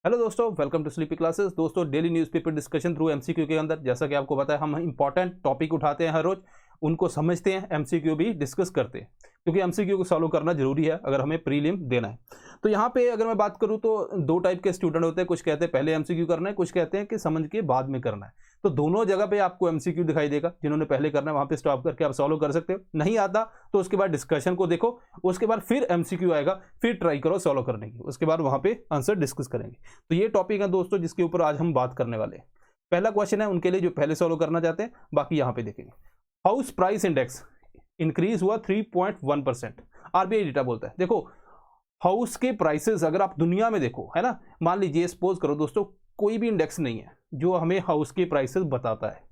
Hello दोस्तों, welcome to sleepy classes. दोस्तों, daily newspaper discussion through MCQ के अंदर जैसा कि आपको पता है हम इंपॉर्टेंट टॉपिक उठाते हैं हर रोज, उनको समझते हैं, एमसीक्यू भी डिस्कस करते हैं क्योंकि एमसीक्यू को सॉल्व करना जरूरी है अगर हमें प्रीलिम देना है। तो यहाँ पे अगर मैं बात करूँ तो दो टाइप के स्टूडेंट होते हैं, कुछ कहते हैं पहले एमसीक्यू करना है, कुछ कहते हैं कि समझ के बाद में करना है। तो दोनों जगह पे आपको एमसीक्यू दिखाई देगा। जिन्होंने पहले करना है वहाँ पे स्टॉप करके आप सॉल्व कर सकते हो, नहीं आता तो उसके बाद डिस्कशन को देखो, उसके बाद फिर एमसीक्यू आएगा, फिर ट्राई करो सॉल्व करने की, उसके बाद वहाँ पे आंसर डिस्कस करेंगे। तो ये टॉपिक है दोस्तों जिसके ऊपर आज हम बात करने वाले हैं। पहला क्वेश्चन है उनके लिए जो पहले सॉल्व करना चाहते हैं, बाकी यहाँ पे देखेंगे। हाउस प्राइस इंडेक्स इंक्रीज हुआ 3.1%। आरबीआई डेटा बोलता है। देखो, हाउस के प्राइसेस अगर आप दुनिया में देखो, है ना, मान लीजिए सपोज करो दोस्तों कोई भी इंडेक्स नहीं है जो हमें हाउस के प्राइसेस बताता है,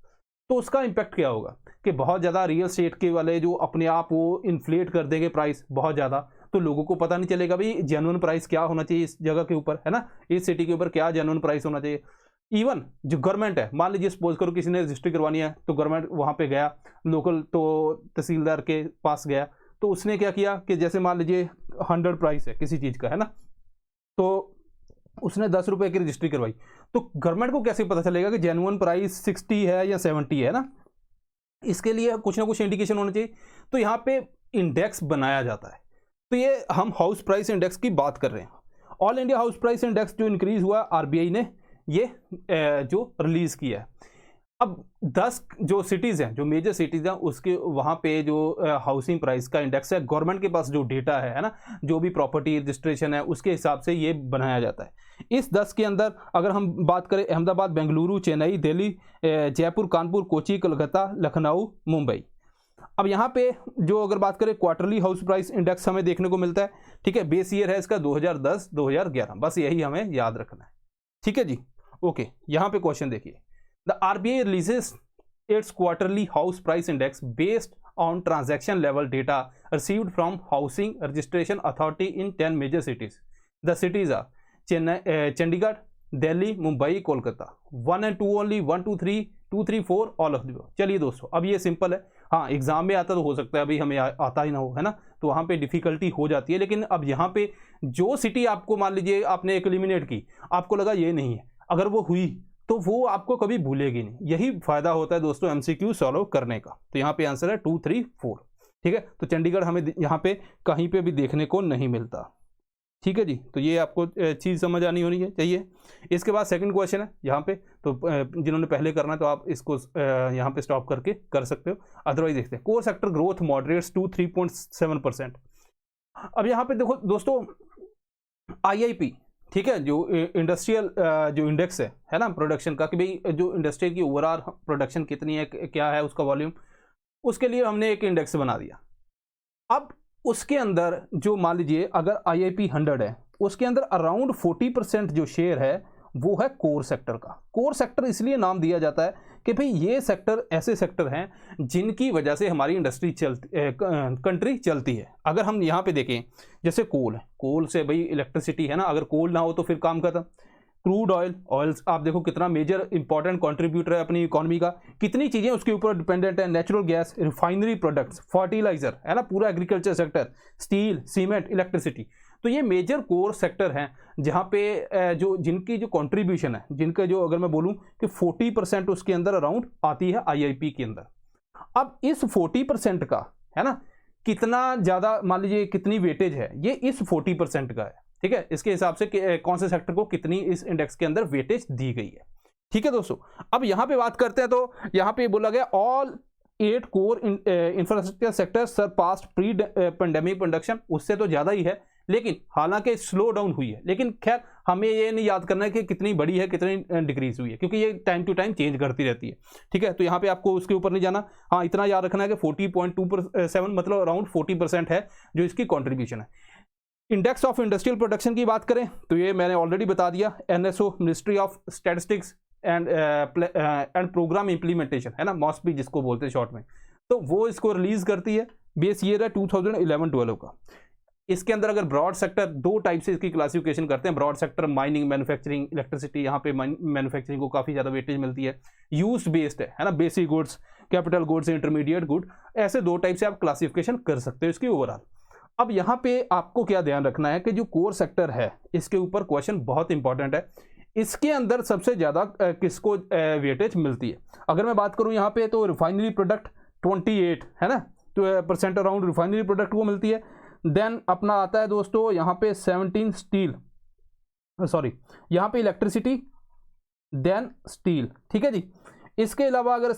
तो उसका इंपैक्ट क्या होगा कि बहुत ज़्यादा रियल एस्टेट के वाले जो अपने आप वो इन्फ्लेट कर देंगे प्राइस बहुत ज़्यादा, तो लोगों को पता नहीं चलेगा भाई जेन्युइन प्राइस क्या होना चाहिए इस जगह के ऊपर, है ना, इस सिटी के ऊपर क्या जेन्युइन प्राइस होना चाहिए। इवन जो गवर्नमेंट है, मान लीजिए सपोज करो किसी ने रजिस्ट्री करवानी है तो गवर्नमेंट वहाँ पे गया, लोकल तो तहसीलदार के पास गया, तो उसने क्या किया कि जैसे मान लीजिए 100 प्राइस है किसी चीज़ का, है ना, तो उसने 10 रुपए की रजिस्ट्री करवाई, तो गवर्नमेंट को कैसे पता चलेगा कि जेन्युइन प्राइस 60 है या 70 है ना। इसके लिए कुछ ना कुछ इंडिकेशन होना चाहिए। तो यहाँ पे इंडेक्स बनाया जाता है। तो ये हम हाउस प्राइस इंडेक्स की बात कर रहे हैं। All India house price index जो इंक्रीज हुआ, आरबीआई ने ये जो रिलीज किया है। अब 10 जो सिटीज़ हैं, जो मेजर सिटीज़ हैं, उसके वहाँ पे जो हाउसिंग प्राइस का इंडेक्स है, गवर्नमेंट के पास जो डेटा है ना, जो भी प्रॉपर्टी रजिस्ट्रेशन है उसके हिसाब से ये बनाया जाता है। इस 10 के अंदर अगर हम बात करें, अहमदाबाद, बेंगलुरु, चेन्नई, दिल्ली, जयपुर, कानपुर, कोची, कोलकाता, लखनऊ, मुंबई। अब यहाँ पे जो अगर बात करें क्वार्टरली हाउस प्राइस इंडेक्स हमें देखने को मिलता है। ठीक है, बेस ईयर है इसका 2010 2011, बस यही हमें याद रखना है। ठीक है जी, ओके। यहाँ पे क्वेश्चन देखिए, the RBI releases its quarterly house price index based on transaction level data received from Housing Registration Authority in 10 major cities. The cities are Chandigarh, Delhi, Mumbai, Kolkata. 1 and 2 only, 1 2 3 2 3 4 all of the। चलिए दोस्तों, अब ये simple है। हाँ, exam में आता तो हो सकता है अभी हमें आता ही ना हो, है ना, तो वहाँ पे डिफिकल्टी हो जाती है। लेकिन अब यहाँ पे जो सिटी आपको मान लीजिए आपने एक एलिमिनेट की, आपको लगा ये नहीं है, अगर वो हुई तो वो आपको कभी भूलेगी नहीं। यही फायदा होता है दोस्तों एमसीक्यू सॉल्व करने का। तो यहाँ पे आंसर है 2 3 4। ठीक है, तो चंडीगढ़ हमें यहाँ पे कहीं पे भी देखने को नहीं मिलता। ठीक है जी, तो ये आपको चीज़ समझ आनी होनी चाहिए। इसके बाद सेकंड क्वेश्चन है यहाँ पे, तो जिन्होंने पहले करना है तो आप इसको यहाँ पे स्टॉप करके कर सकते हो, अदरवाइज देखते हैं। Core sector growth moderates to 3.7%। अब यहाँ पे देखो दोस्तों, IIP, ठीक है, जो इंडस्ट्रियल जो इंडेक्स है ना प्रोडक्शन का, कि भाई जो इंडस्ट्री की ओवरऑल प्रोडक्शन कितनी है, क्या है उसका वॉल्यूम, उसके लिए हमने एक इंडेक्स बना दिया। अब उसके अंदर जो मान लीजिए अगर IIP 100 है, उसके अंदर अराउंड 40% जो शेयर है वो है कोर सेक्टर का। कोर सेक्टर इसलिए नाम दिया जाता है कि भाई ये सेक्टर ऐसे सेक्टर हैं जिनकी वजह से हमारी इंडस्ट्री कंट्री चलती है। अगर हम यहाँ पे देखें, जैसे कोल है, कोल से भाई इलेक्ट्रिसिटी है ना, अगर कोल ना हो तो फिर काम खत्म। क्रूड ऑयल्स आप देखो कितना मेजर इंपॉर्टेंट कंट्रीब्यूटर है अपनी इकोनॉमी का, कितनी चीज़ें उसके ऊपर डिपेंडेंट है। Natural gas, refinery products, fertiliser, है ना, पूरा agriculture sector, steel, cement, electricity. तो ये मेजर कोर सेक्टर हैं जहाँ पे जो जिनकी जो कंट्रीब्यूशन है, जिनका जो अगर मैं बोलूँ कि 40% उसके अंदर अराउंड आती है IIP के अंदर। अब इस 40% का, है ना, कितना ज़्यादा मान लीजिए कितनी वेटेज है, ये इस 40% का है। ठीक है, इसके हिसाब से कौन से सेक्टर को कितनी इस इंडेक्स के अंदर वेटेज दी गई है। ठीक है दोस्तों, अब यहाँ पे बात करते हैं तो यहाँ पे बोला गया all 8 core infrastructure sector surpassed pre pandemic production. उससे तो ज़्यादा ही है, लेकिन हालांकि स्लो डाउन हुई है। लेकिन खैर हमें ये नहीं याद करना है कि कितनी बड़ी है कितनी डिक्रीज हुई है, क्योंकि ये टाइम टू टाइम चेंज करती रहती है। ठीक है, तो यहाँ पे आपको उसके ऊपर नहीं जाना। हाँ, इतना याद रखना है कि 40.27 मतलब अराउंड 40% है जो इसकी कॉन्ट्रीब्यूशन है। इंडेक्स ऑफ इंडस्ट्रियल प्रोडक्शन की बात करें तो ये मैंने ऑलरेडी बता दिया, NSO, ministry of statistics and programme implementation, है ना, मॉस्पी जिसको बोलते हैं शॉर्ट में, तो वो इसको रिलीज करती है। बेस ईयर है 2011-12 का। इसके अंदर अगर ब्रॉड सेक्टर, दो टाइप से इसकी क्लासिफिकेशन करते हैं। Broad sector mining, manufacturing, electricity, यहाँ पे मैन्युफैक्चरिंग को काफ़ी ज़्यादा वेटेज मिलती है। यूज बेस्ड है ना, basic goods, capital goods, intermediate good, ऐसे दो टाइप से आप क्लासिफिकेशन कर सकते हो इसकी ओवरऑल। अब यहाँ पे आपको क्या ध्यान रखना है कि जो कोर सेक्टर है इसके ऊपर क्वेश्चन बहुत इंपॉर्टेंट है। इसके अंदर सबसे ज़्यादा किसको वेटेज मिलती है? अगर मैं बात करूँ यहाँ पे तो रिफाइनरी प्रोडक्ट 28 है ना, तो परसेंट अराउंड रिफाइनरी प्रोडक्ट को मिलती है। देन अपना आता है दोस्तों यहाँ पे 17 स्टील, सॉरी यहाँ पे इलेक्ट्रिसिटी, देन स्टील, ठीक है जी। इसके अलावा अगर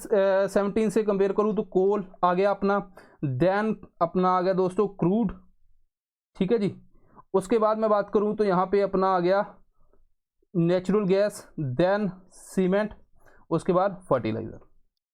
17 से कंपेयर करूँ तो कोल आ गया अपना, देन अपना आ गया दोस्तों क्रूड, ठीक है जी। उसके बाद मैं बात करूँ तो यहाँ पे अपना आ गया नेचुरल गैस, देन सीमेंट, उसके बाद फर्टिलाइज़र,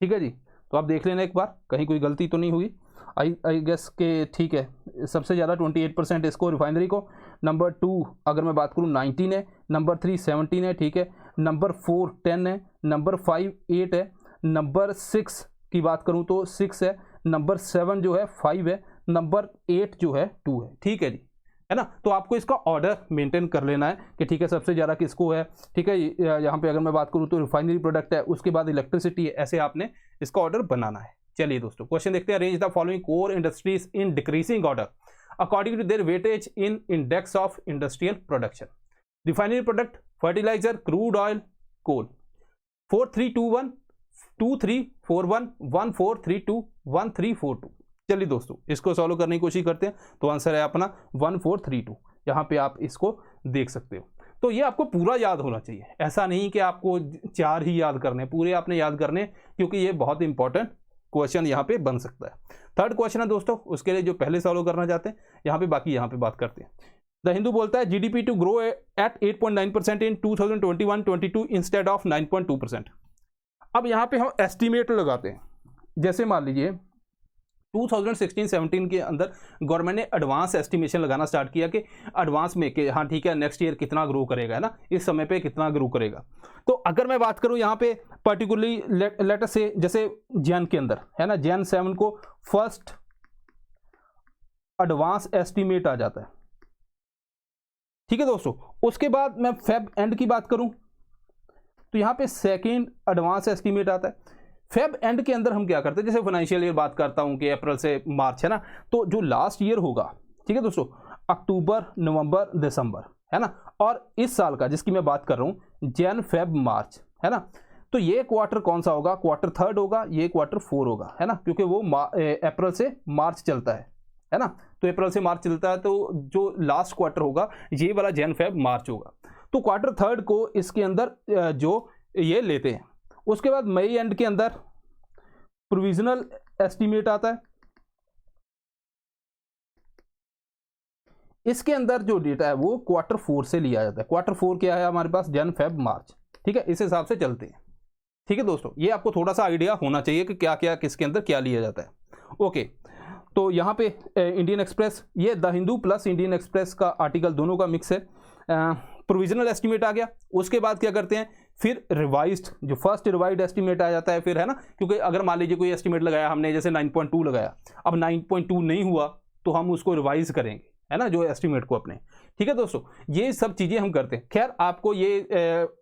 ठीक है जी। तो आप देख लेना एक बार कहीं कोई गलती तो नहीं हुई। आई गेस के ठीक है। सबसे ज़्यादा 28% इसको रिफाइनरी को, नंबर 2 अगर मैं बात करूँ 19 है, नंबर 3 17 है, ठीक है, नंबर 4 10 है, नंबर 5 8 है, नंबर 6 की बात करूँ तो 6 है, नंबर 7 जो है 5 है, नंबर 8 जो है 2 है, ठीक है जी, है ना। तो आपको इसका ऑर्डर मेंटेन कर लेना है कि ठीक है सबसे ज़्यादा किसको है, ठीक है। यहाँ पे अगर मैं बात करूँ तो रिफाइनरी प्रोडक्ट है, उसके बाद इलेक्ट्रिसिटी है, ऐसे आपने इसका ऑर्डर बनाना है। चलिए दोस्तों क्वेश्चन देखते हैं। Arrange the following core industries in decreasing order according to their weightage in index of industrial production. Refinery product, fertiliser, crude oil, coal. 4 3 2 1 2 3 4 1 1 4 3 2 1 3 4 2। चलिए दोस्तों इसको सॉल्व करने की कोशिश करते हैं। तो आंसर है अपना 1 4 3 2। यहाँ पे आप इसको देख सकते हो। तो ये आपको पूरा याद होना चाहिए, ऐसा नहीं कि आपको 4 ही याद करने, पूरे आपने याद करने, क्योंकि ये बहुत इंपॉर्टेंट क्वेश्चन यहाँ पे बन सकता है। थर्ड क्वेश्चन है दोस्तों, उसके लिए जो पहले सॉल्व करना चाहते हैं यहाँ पे, बाकी यहाँ पे बात करते हैं। द हिंदू बोलता है GDP to grow at 8.9% in 2021-22 instead of 9.2%। अब यहाँ पे हम एस्टिमेट लगाते हैं। जैसे मान लीजिए 2016-17 के अंदर गवर्नमेंट ने एडवांस एस्टिमेशन लगाना स्टार्ट किया कि एडवांस में कि हाँ ठीक है नेक्स्ट ईयर कितना ग्रो करेगा, है ना, इस समय पे कितना ग्रो करेगा। तो अगर मैं बात करूं यहाँ पे पर्टिकुलरली लेटर से जैसे जैन के अंदर है ना, जैन 7 को फर्स्ट एडवांस एस्टिमेट आ जाता है, ठीक है दोस्तों। उसके बाद मैं फेब एंड की बात करूं तो यहाँ पे सेकेंड एडवांस एस्टिमेट आता है। फेब एंड के अंदर हम क्या करते हैं, जैसे फाइनेंशियल ईयर बात करता हूं कि अप्रैल से मार्च है ना, तो जो लास्ट ईयर होगा, ठीक है दोस्तों, अक्टूबर नवंबर दिसंबर है ना, और इस साल का जिसकी मैं बात कर रहा हूं जैन फेब मार्च है ना, तो ये क्वार्टर कौन सा होगा, क्वार्टर 3 होगा, ये क्वार्टर 4 होगा, है ना, क्योंकि वो अप्रैल से मार्च चलता है ना, तो अप्रैल से मार्च चलता है, तो जो लास्ट क्वार्टर होगा ये वाला जैन फेब मार्च होगा। तो क्वार्टर 3 को इसके अंदर जो ये लेते हैं। उसके बाद मई एंड के अंदर प्रोविजनल एस्टीमेट आता है। इसके अंदर जो डेटा है वो क्वार्टर 4 से लिया जाता है। क्वार्टर 4 क्या है हमारे पास, जन फेब मार्च, ठीक है, इस हिसाब से चलते हैं, ठीक है दोस्तों। ये आपको थोड़ा सा आइडिया होना चाहिए कि क्या क्या किसके अंदर क्या लिया जाता है। ओके, तो यहाँ पे इंडियन एक्सप्रेस, ये the Hindu plus Indian express का आर्टिकल दोनों का मिक्स है। प्रोविजनल एस्टीमेट आ गया। उसके बाद क्या करते हैं, फिर रिवाइज्ड, जो फर्स्ट रिवाइज्ड एस्टीमेट आ जाता है फिर, है ना, क्योंकि अगर मान लीजिए कोई एस्टीमेट लगाया हमने, जैसे 9.2 लगाया, अब 9.2 नहीं हुआ तो हम उसको रिवाइज करेंगे, है ना, जो एस्टीमेट को अपने, ठीक है दोस्तों। ये सब चीज़ें हम करते हैं। खैर आपको ये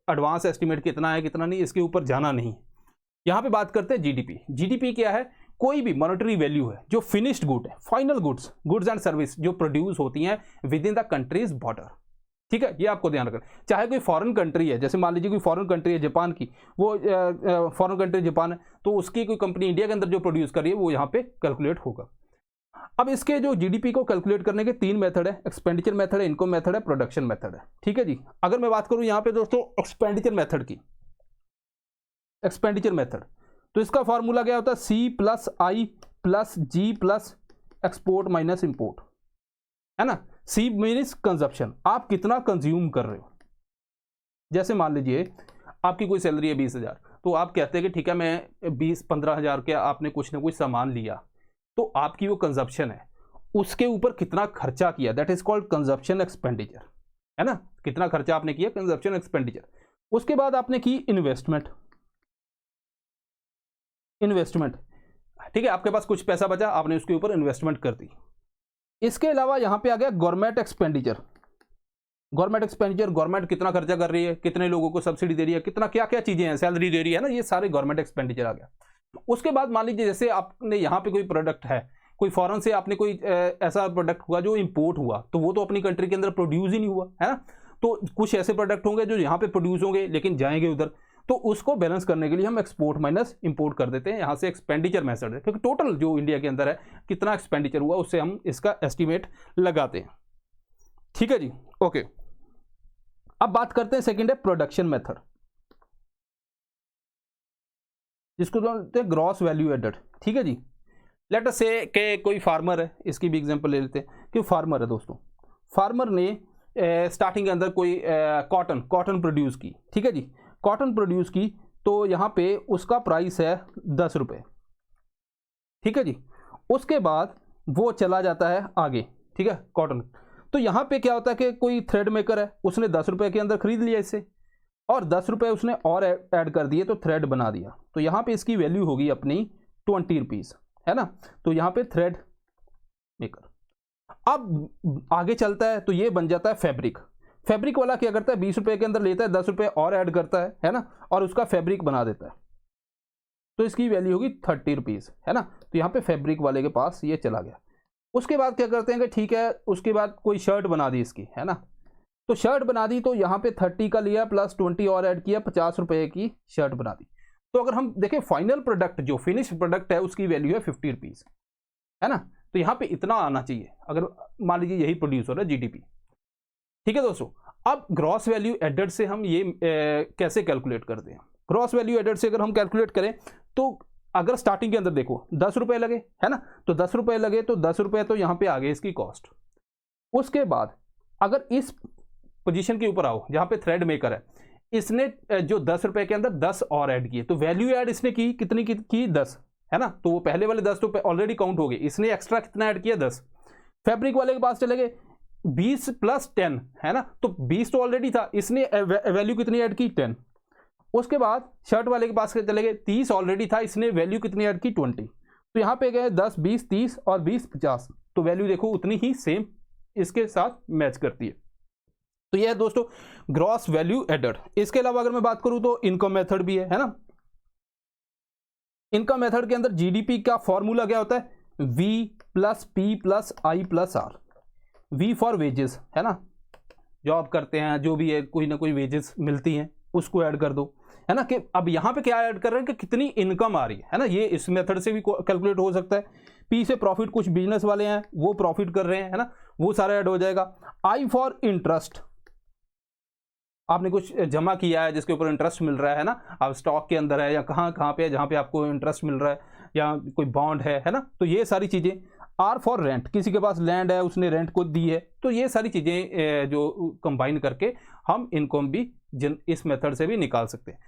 एडवांस एस्टीमेट कितना है कितना नहीं इसके ऊपर जाना नहीं। यहाँ पे बात करते हैं जीडीपी। जीडीपी क्या है, कोई भी मॉनेटरी वैल्यू है जो फिनिश्ड गुड है, फाइनल गुड्स एंड सर्विस जो प्रोड्यूस होती हैं with in the countries border, ठीक है, ये आपको ध्यान रखना। चाहे कोई फॉरेन कंट्री है, जैसे मान लीजिए कोई फॉरेन कंट्री है जापान की, वो फॉरेन कंट्री जापान है, तो उसकी कोई कंपनी इंडिया के अंदर जो प्रोड्यूस कर रही है वो यहाँ पे कैलकुलेट होगा। अब इसके जो जीडीपी को कैलकुलेट करने के 3 मेथड है, एक्सपेंडिचर मेथड है, इनकम मेथड है, प्रोडक्शन मेथड है, ठीक है जी। अगर मैं बात करूँ यहाँ पे दोस्तों एक्सपेंडिचर मेथड की, एक्सपेंडिचर मेथड, तो इसका फॉर्मूला क्या होता है, C plus I plus G plus export minus import, है ना। C मीन्स कंजप्शन, आप कितना कंज्यूम कर रहे हो। जैसे मान लीजिए आपकी कोई सैलरी है 20,000, तो आप कहते हैं कि ठीक है मैं 20-15 हज़ार के आपने कुछ ना कुछ सामान लिया, तो आपकी वो कंजप्शन है, उसके ऊपर कितना खर्चा किया, that is called consumption expenditure, है ना, कितना खर्चा आपने किया, कंजप्शन एक्सपेंडिचर। उसके बाद आपने की इन्वेस्टमेंट, ठीक है, आपके पास कुछ पैसा बचा, आपने उसके ऊपर इन्वेस्टमेंट कर दी। इसके अलावा यहां पे आ गया government expenditure. Government expenditure, government कितना खर्चा कर रही है, कितने लोगों को सब्सिडी दे रही है, कितना क्या क्या चीजें हैं, सैलरी दे रही है ना, ये सारे गवर्नमेंट एक्सपेंडिचर आ गया। उसके बाद मान लीजिए जैसे आपने यहाँ पे कोई प्रोडक्ट है कोई फॉरेन से आपने कोई ऐसा प्रोडक्ट हुआ जो इंपोर्ट हुआ, तो वो तो अपनी कंट्री के अंदर प्रोड्यूस ही नहीं हुआ, है ना। तो कुछ ऐसे प्रोडक्ट होंगे जो यहाँ पे प्रोड्यूस होंगे लेकिन जाएंगे उधर, तो उसको बैलेंस करने के लिए हम एक्सपोर्ट माइनस इंपोर्ट कर देते हैं। यहाँ से एक्सपेंडिचर मेथड है, क्योंकि टोटल जो इंडिया के अंदर है कितना एक्सपेंडिचर हुआ उससे हम इसका एस्टिमेट लगाते हैं। ठीक है जी, ओके। अब बात करते हैं सेकंड है प्रोडक्शन मेथड, जिसको बोलते हैं ग्रॉस वैल्यू एडेड। ठीक है जी, लेट अस से कि कोई फार्मर है, इसकी भी एग्जांपल ले लेते हैं कि फार्मर है दोस्तों, फार्मर ने स्टार्टिंग के अंदर कोई कॉटन प्रोड्यूस की। ठीक है जी, कॉटन प्रोड्यूस की, तो यहाँ पे उसका प्राइस है 10 रुपये। ठीक है जी, उसके बाद वो चला जाता है आगे। ठीक है, कॉटन, तो यहाँ पे क्या होता है कि कोई थ्रेड मेकर है, उसने 10 रुपये के अंदर खरीद लिया इससे, और 10 रुपये उसने और ऐड कर दिए तो थ्रेड बना दिया, तो यहाँ पे इसकी वैल्यू होगी अपनी 20 रुपीज़, है ना। तो यहाँ पे थ्रेड मेकर। अब आगे चलता है तो ये बन जाता है फैब्रिक। फैब्रिक वाला क्या करता है, 20 रुपये के अंदर लेता है, 10 रुपये और ऐड करता है ना, और उसका फैब्रिक बना देता है, तो इसकी वैल्यू होगी 30 रुपीज़, है ना। तो यहाँ पे फैब्रिक वाले के पास ये चला गया। उसके बाद क्या करते हैं कि ठीक है, उसके बाद कोई शर्ट बना दी इसकी, है ना, तो शर्ट बना दी, तो यहाँ पे 30 का लिया प्लस 20 और ऐड किया, 50 रुपये की शर्ट बना दी। तो अगर हम देखें फाइनल प्रोडक्ट जो फिनिश प्रोडक्ट है उसकी वैल्यू है 50 रुपीज़, है ना। तो यहाँ पे इतना आना चाहिए, अगर मान लीजिए यही प्रोड्यूस हो रहा है जीडीपी। ठीक है दोस्तों, अब ग्रॉस वैल्यू एडेड से हम ये कैसे कैलकुलेट करते हैं। ग्रॉस वैल्यू एडेड से अगर हम कैलकुलेट करें तो अगर स्टार्टिंग के अंदर देखो 10 रुपये लगे, है ना, तो 10 रुपये लगे, तो 10 रुपये तो यहाँ पे आ गए इसकी कॉस्ट। उसके बाद अगर इस पोजीशन के ऊपर आओ जहाँ पे थ्रेड मेकर है, इसने जो 10 रुपये के अंदर 10 और ऐड किए, तो वैल्यू ऐड इसने की कितनी की 10, है ना। तो वो पहले वाले 10 तो ऑलरेडी काउंट हो गए, इसने एक्स्ट्रा कितना ऐड किया 10। फैब्रिक वाले के पास चले गए 20 + 10, है ना, तो 20 तो ऑलरेडी था, इसने वैल्यू कितनी ऐड की 10। उसके बाद शर्ट वाले के पास चले गए 30 ऑलरेडी था, इसने वैल्यू कितनी ऐड की 20। तो यहाँ पे गए 10 20 30 और 20 50, तो वैल्यू देखो उतनी ही सेम इसके साथ मैच करती है। तो यह है दोस्तों ग्रॉस वैल्यू एडेड। इसके अलावा अगर मैं बात करूं तो इनकम मेथड भी है ना। इनकम मेथड के अंदर जीडीपी का फॉर्मूला क्या होता है, V + P + I + R। V for wages, है ना, जॉब करते हैं जो भी है, कोई ना कोई वेजेस मिलती हैं उसको ऐड कर दो, है ना। कि अब यहाँ पे क्या ऐड कर रहे हैं कि कितनी इनकम आ रही है ना, ये इस मेथड से भी कैलकुलेट हो सकता है। P से प्रॉफिट, कुछ बिजनेस वाले हैं वो प्रॉफिट कर रहे हैं, है ना, वो सारा ऐड हो जाएगा। I फॉर इंटरेस्ट, आपने कुछ जमा किया है जिसके ऊपर इंटरेस्ट मिल रहा है ना, आप स्टॉक के अंदर है या कहाँ पे है जहाँ पे आपको इंटरेस्ट मिल रहा है, या कोई बॉन्ड है ना, तो ये सारी चीज़ें। R फॉर रेंट, किसी के पास लैंड है उसने रेंट को दी है, तो ये सारी चीज़ें जो कंबाइन करके हम इनकम भी इस मेथड से भी निकाल सकते हैं।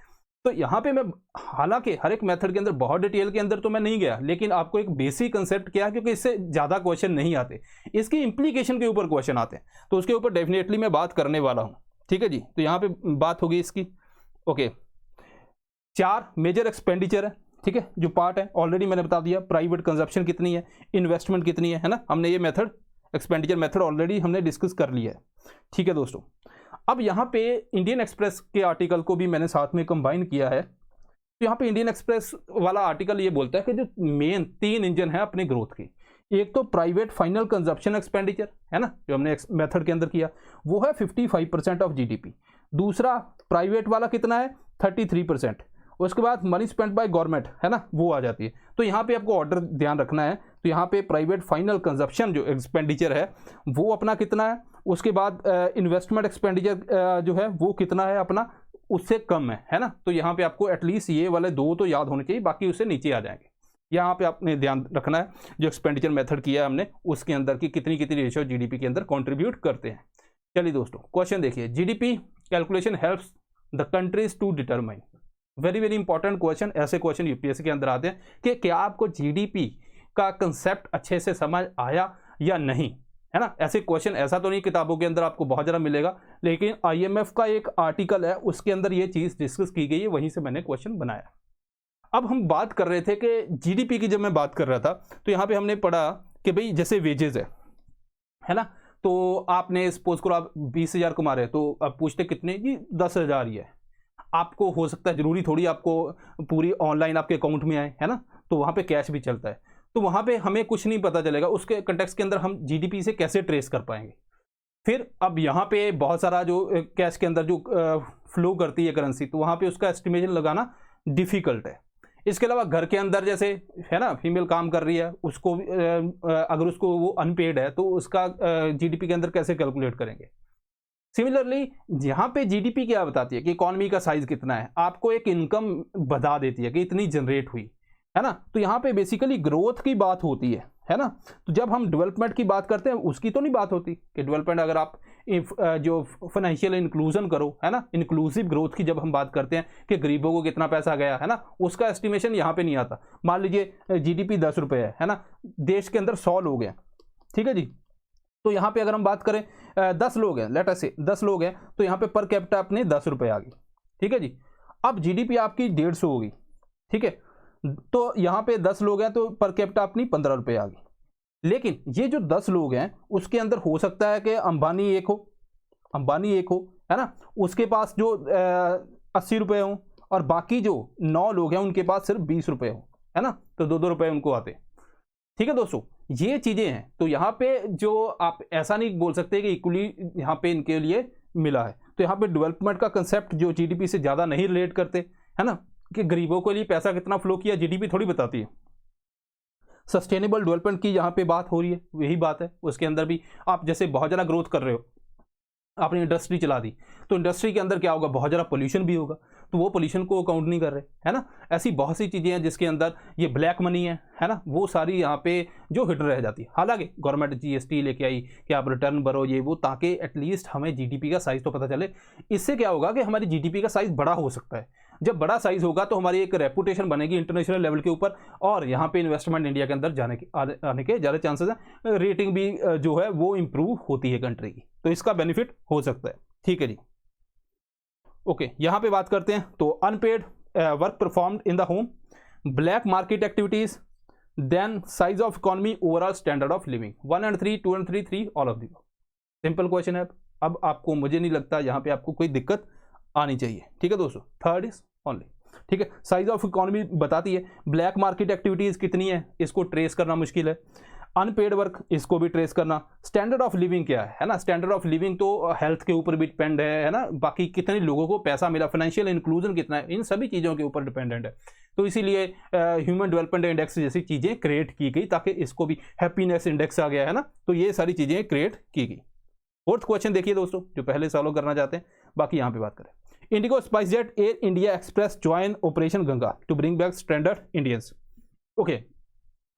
तो यहाँ पे मैं हालांकि हर एक मेथड के अंदर बहुत डिटेल के अंदर तो मैं नहीं गया, लेकिन आपको एक बेसिक कंसेप्ट क्या है, क्योंकि इससे ज़्यादा क्वेश्चन नहीं आते, इसकी इंप्लीकेशन के ऊपर क्वेश्चन आते हैं, तो उसके ऊपर डेफिनेटली मैं बात करने वाला हूँ। ठीक है जी, तो यहाँ पे बात होगी इसकी। ओके, 4 मेजर एक्सपेंडिचर है, ठीक है, जो पार्ट है ऑलरेडी मैंने बता दिया। प्राइवेट कंजप्शन कितनी है, इन्वेस्टमेंट कितनी है ना, हमने ये मेथड एक्सपेंडिचर मेथड ऑलरेडी हमने डिस्कस कर लिया है। ठीक है दोस्तों, अब यहाँ पे इंडियन एक्सप्रेस के आर्टिकल को भी मैंने साथ में कंबाइन किया है। तो यहाँ पे इंडियन एक्सप्रेस वाला आर्टिकल ये बोलता है कि जो मेन 3 इंजन है अपने ग्रोथ की, एक तो प्राइवेट फाइनल कंजप्शन एक्सपेंडिचर, है ना, जो हमने मेथड के अंदर किया, वो है 55% ऑफ जीडीपी। दूसरा प्राइवेट वाला कितना है 33%। उसके बाद मनी स्पेंट बाय गवर्नमेंट, है ना, वो आ जाती है। तो यहाँ पे आपको ऑर्डर ध्यान रखना है। तो यहाँ पे प्राइवेट फाइनल कंजप्शन जो एक्सपेंडिचर है वो अपना कितना है, उसके बाद इन्वेस्टमेंट एक्सपेंडिचर जो है वो कितना है अपना, उससे कम है ना। तो यहाँ पे आपको एटलीस्ट ये वाले 2 तो याद होने चाहिए, बाकी उससे नीचे आ जाएंगे। यहाँ पे आपने ध्यान रखना है जो एक्सपेंडिचर मेथड किया है हमने उसके अंदर की कितनी रेशियो जीडीपी के अंदर कंट्रीब्यूट करते हैं। चलिए दोस्तों, क्वेश्चन देखिए, GDP calculation helps the countries to determine. Very very important question, ऐसे क्वेश्चन यूपीएससी के अंदर आते हैं कि क्या आपको जीडीपी का कंसेप्ट अच्छे से समझ आया या नहीं, है ना। ऐसे क्वेश्चन ऐसा तो नहीं किताबों के अंदर आपको बहुत ज़्यादा मिलेगा, लेकिन IMF का एक आर्टिकल है उसके अंदर ये चीज़ डिस्कस की गई है, वहीं से मैंने क्वेश्चन बनाया। अब हम बात कर रहे थे कि जीडीपी की, जब मैं बात कर रहा था तो यहाँ पे हमने पढ़ा कि भाई जैसे वेजेस है ना, तो आपने सपोज करो आप 20,000 कमा रहे हैं, तो आप पूछते कितने जी 10,000 ही है। आपको हो सकता है, जरूरी थोड़ी आपको पूरी ऑनलाइन आपके अकाउंट में आए, है ना, तो वहाँ पे कैश भी चलता है। तो वहाँ पे हमें कुछ नहीं पता चलेगा, उसके कंटेक्स्ट के अंदर हम जीडीपी से कैसे ट्रेस कर पाएंगे। फिर अब यहाँ पे बहुत सारा जो कैश के अंदर जो फ्लो करती है करेंसी, तो वहाँ पे उसका एस्टिमेशन लगाना डिफ़िकल्ट है। इसके अलावा घर के अंदर जैसे है ना, फीमेल काम कर रही है, उसको अगर उसको वो अनपेड है तो उसका जीडीपी के अंदर कैसे कैलकुलेट करेंगे। सिमिलरली यहाँ पे जीडीपी क्या बताती है कि इकॉनमी का साइज कितना है, आपको एक इनकम बता देती है कि इतनी जनरेट हुई, है ना। तो यहाँ पे बेसिकली ग्रोथ की बात होती है ना। तो जब हम डेवलपमेंट की बात करते हैं उसकी तो नहीं बात होती कि डेवलपमेंट अगर आप जो फाइनेंशियल इंक्लूजन करो, है ना, इंक्लूसिव ग्रोथ की जब हम बात करते हैं कि गरीबों को कितना पैसा गया, है ना, उसका एस्टिमेशन यहाँ पे नहीं आता। मान लीजिए जीडीपी 10 रुपये है ना, देश के अंदर 100 लोग हैं, ठीक है जी। तो यहाँ पे अगर हम बात करें 10 लोग हैं, लेट अस से 10 लोग हैं, तो यहाँ पे पर कैपिटा अपने 10 रुपये आ गई, ठीक है जी। अब जीडीपी आपकी 150 होगी, ठीक है, तो यहाँ पे 10 लोग हैं तो पर कैपिटा अपनी 15 रुपये आ गई। लेकिन ये जो 10 लोग हैं उसके अंदर हो सकता है कि अंबानी एक हो, है ना, उसके पास जो 80 रुपये हों, और बाकी जो 9 लोग हैं उनके पास सिर्फ 20 रुपये हों, है ना, तो 2-2 रुपये उनको आते। ठीक है दोस्तों, ये चीज़ें हैं। तो यहाँ पे जो आप ऐसा नहीं बोल सकते कि इक्वली यहाँ पे इनके लिए मिला है। तो यहाँ पे डेवलपमेंट का कंसेप्ट जो जीडीपी से ज़्यादा नहीं रिलेट करते, है ना, कि गरीबों के लिए पैसा कितना फ्लो किया जीडीपी थोड़ी बताती है। सस्टेनेबल डेवलपमेंट की यहाँ पे बात हो रही है, यही बात है। उसके अंदर भी आप जैसे बहुत ज़्यादा ग्रोथ कर रहे हो, आपने इंडस्ट्री चला दी, तो इंडस्ट्री के अंदर क्या होगा, बहुत ज़्यादा पोल्यूशन भी होगा, तो वो पोल्यूशन को अकाउंट नहीं कर रहे, है ना। ऐसी बहुत सी चीज़ें हैं जिसके अंदर ये ब्लैक मनी है ना, वो सारी यहाँ पे जो हिडन रह जाती है। हालांकि गवर्नमेंट जीएसटी लेके आई कि आप रिटर्न भरो ये वो, ताकि एटलीस्ट हमें जीडीपी का साइज़ तो पता चले। इससे क्या होगा कि हमारी जीडीपी का साइज़ बड़ा हो सकता है। जब बड़ा साइज़ होगा तो हमारी एक रेपुटेशन बनेगी इंटरनेशनल लेवल के ऊपर, और यहाँ पे इन्वेस्टमेंट इंडिया के अंदर आने के ज़्यादा चांसेस हैं। रेटिंग भी जो है वो इम्प्रूव होती है कंट्री की, तो इसका बेनिफिट हो सकता है। ठीक है जी, ओके, यहाँ पे बात करते हैं। तो unpaid work performed in the home, black market activities, then size of economy, overall standard of living. 1 and 3, 2 and 3, 3 all of the. Simple question है। अब आपको, मुझे नहीं लगता यहाँ पे आपको कोई दिक्कत आनी चाहिए। ठीक है दोस्तों, थर्ड इज ओनली। ठीक है, साइज ऑफ इकोनॉमी बताती है, ब्लैक मार्केट एक्टिविटीज कितनी है इसको ट्रेस करना मुश्किल है, अनपेड वर्क इसको भी ट्रेस करना, स्टैंडर्ड ऑफ लिविंग क्या है ना, स्टैंडर्ड ऑफ लिविंग तो हेल्थ के ऊपर भी डिपेंड है ना, बाकी कितने लोगों को पैसा मिला, फाइनेंशियल इंक्लूजन कितना है, इन सभी चीज़ों के ऊपर डिपेंडेंट है। तो इसीलिए ह्यूमन डेवलपमेंट इंडेक्स जैसी चीज़ें क्रिएट की गई, ताकि इसको भी हैप्पीनेस इंडेक्स आ गया है ना, तो ये सारी चीज़ें क्रिएट की गई। फोर्थ क्वेश्चन देखिए दोस्तों, जो पहले सॉल्व करना चाहते हैं, बाकी यहाँ पे बात करें। IndiGo, SpiceJet, Air India Express join operation Ganga to bring back stranded Indians. Okay,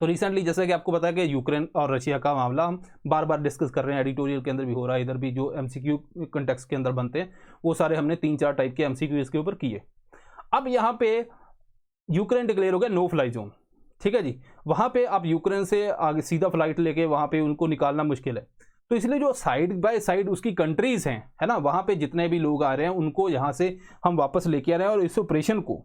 तो रिसेंटली जैसा कि आपको पता है कि यूक्रेन और रशिया का मामला हम बार बार डिस्कस कर रहे हैं, एडिटोरियल के अंदर भी हो रहा है, इधर भी जो एमसीक्यू कंटेक्स्ट के अंदर बनते हैं वो सारे हमने 3-4 टाइप के एमसीक्यू इसके ऊपर किए। अब यहाँ पे यूक्रेन डिक्लेयर हो गया नो फ्लाई जोन। ठीक है जी, वहाँ पे आप यूक्रेन से आगे सीधा फ्लाइट लेके वहाँ पे उनको निकालना मुश्किल है। तो इसलिए जो साइड बाय साइड उसकी कंट्रीज़ हैं, है ना, वहाँ पे जितने भी लोग आ रहे हैं उनको यहाँ से हम वापस लेके आ रहे हैं, और इस ऑपरेशन को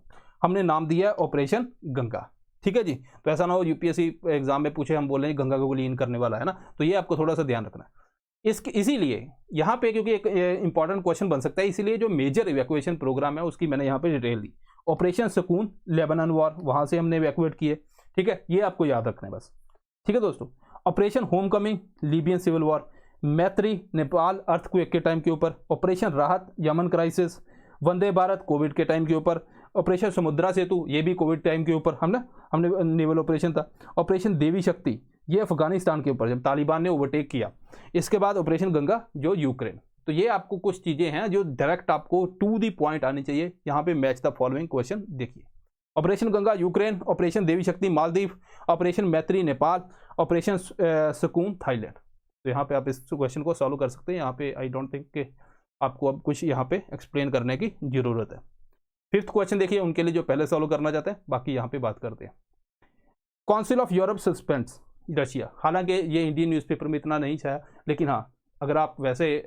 हमने नाम दिया है ऑपरेशन गंगा। ठीक है जी, तो ऐसा ना हो यूपीएससी एग्जाम में पूछे हम बोल रहे हैं गंगा को लीन करने वाला है ना, तो ये आपको थोड़ा सा ध्यान रखना है। इसीलिए यहाँ पे, क्योंकि एक इंपॉर्टेंट क्वेश्चन बन सकता है, इसीलिए जो मेजर इवैक्यूएशन प्रोग्राम है उसकी मैंने यहाँ पे डिटेल दी। ऑपरेशन सुकून, लेबनान वॉर, वहाँ से हमने इवैक्यूएट किए। ठीक है, ये आपको याद रखना है बस। ठीक है दोस्तों, operation homecoming, Libyan civil war, Maitri, Nepal earthquake के टाइम के ऊपर, operation Rahat, Yemen crisis, Vande Bharat Covid के टाइम के ऊपर, ऑपरेशन समुद्रा सेतु, ये भी कोविड टाइम के ऊपर हमने नेवल ऑपरेशन था, ऑपरेशन देवी शक्ति, ये अफगानिस्तान के ऊपर जब तालिबान ने ओवरटेक किया, इसके बाद ऑपरेशन गंगा जो यूक्रेन। तो ये आपको कुछ चीज़ें हैं जो डायरेक्ट आपको टू दी पॉइंट आनी चाहिए। यहाँ पे मैच द फॉलोइंग क्वेश्चन देखिए, ऑपरेशन गंगा यूक्रेन, ऑपरेशन देवी शक्ति मालदीव, ऑपरेशन मैत्री नेपाल, ऑपरेशन सुकून थाईलैंड। तो यहाँ पे आप इस क्वेश्चन को सॉल्व कर सकते हैं। यहाँ पे आई डोंट थिंक कि आपको अब कुछ यहाँ पे एक्सप्लेन करने की जरूरत है। फिफ्थ क्वेश्चन देखिए, उनके लिए जो पहले सॉल्व करना चाहते हैं, बाकी यहाँ पे बात करते हैं। Council of Europe suspends Russia. हालांकि ये इंडियन न्यूज़पेपर में इतना नहीं छाया, लेकिन हाँ, अगर आप वैसे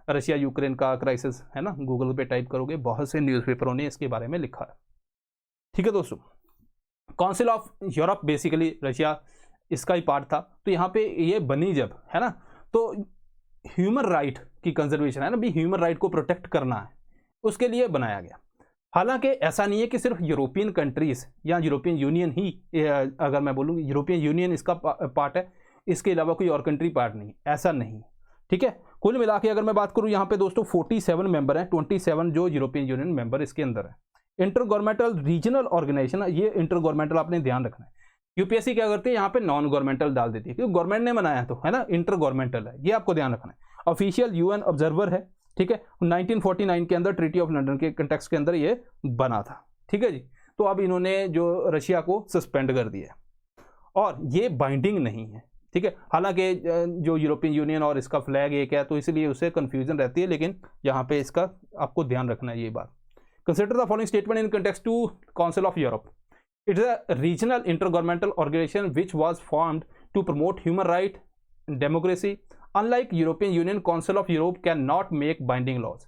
रशिया यूक्रेन का क्राइसिस है ना गूगल पे टाइप करोगे, बहुत से न्यूज़पेपरों ने इसके बारे में लिखा है। ठीक है दोस्तों, council of Europe basically Russia इसका ही पार्ट था। तो यहाँ पे ये बनी जब, है ना, तो ह्यूमन राइट की कंजर्वेशन है ना, भी ह्यूमन राइट को प्रोटेक्ट करना है, उसके लिए बनाया गया। हालांकि ऐसा नहीं है कि सिर्फ यूरोपियन कंट्रीज या यूरोपियन यूनियन ही, अगर मैं बोलूँ यूरोपियन यूनियन इसका पार्ट है, इसके अलावा कोई और कंट्री पार्ट नहीं, ऐसा नहीं। ठीक है, कुल मिला के अगर मैं बात करूँ यहाँ पे दोस्तों 47 मेंबर हैं, 27 जो यूरोपियन यूनियन मेंबर इसके अंदर है। इंटर गवर्नमेंटल रीजनल ऑर्गेनाइजेशन, ये इंटर गवर्नमेंटल आपने ध्यान रखना है। यूपीएससी क्या करती है यहाँ पे नॉन गवर्नमेंटल डाल देती है, क्योंकि गवर्नमेंट ने बनाया तो है ना, इंटर गवर्नमेंटल है, ये आपको ध्यान रखना है। ऑफिशियल यूएन ऑब्जर्वर है, ठीक है, 1949 के अंदर ट्रीटी ऑफ लंदन के कंटेक्स्ट के अंदर ये बना था। ठीक है जी, तो अब इन्होंने जो रशिया को सस्पेंड कर दिया और ये बाइंडिंग नहीं है। ठीक है, हालांकि जो यूरोपियन यूनियन और इसका फ्लैग एक है, तो इसलिए उसे कंफ्यूजन रहती है, लेकिन यहाँ पे इसका आपको ध्यान रखना है ये बात। Consider the following statement in context to Council of Europe. It is a regional intergovernmental organisation which was formed to promote human right and democracy. Unlike European Union, Council of Europe cannot make binding laws.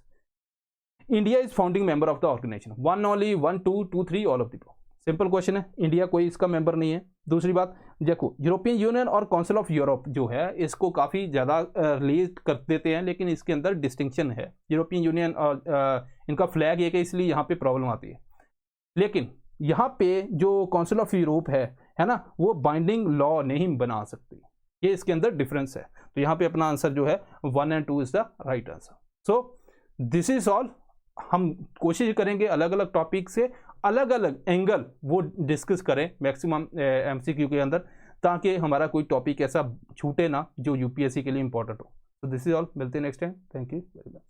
India is founding member of the organization. One only, 1, 2, 2, 3, all of the above. Simple question है, India कोई इसका member नहीं है। दूसरी बात देखो, European union और council of Europe जो है इसको काफ़ी ज़्यादा रिलीज कर देते हैं, लेकिन इसके अंदर डिस्टिंक्शन है। यूरोपियन यूनियन और इनका फ्लैग एक है, इसलिए यहाँ पे प्रॉब्लम आती है। लेकिन यहाँ पे जो काउंसिल ऑफ यूरोप है ना, वो बाइंडिंग लॉ नहीं बना सकती, ये इसके अंदर डिफरेंस है। तो यहाँ पे अपना आंसर जो है 1 और 2 is the right answer. So this is all. हम कोशिश करेंगे अलग अलग टॉपिक से अलग अलग एंगल वो डिस्कस करें मैक्सिमम एमसीक्यू के अंदर, ताकि हमारा कोई टॉपिक ऐसा छूटे ना जो यूपीएससी के लिए इंपॉर्टेंट हो। तो दिस इज ऑल, मिलते हैं next time. Thank you very much.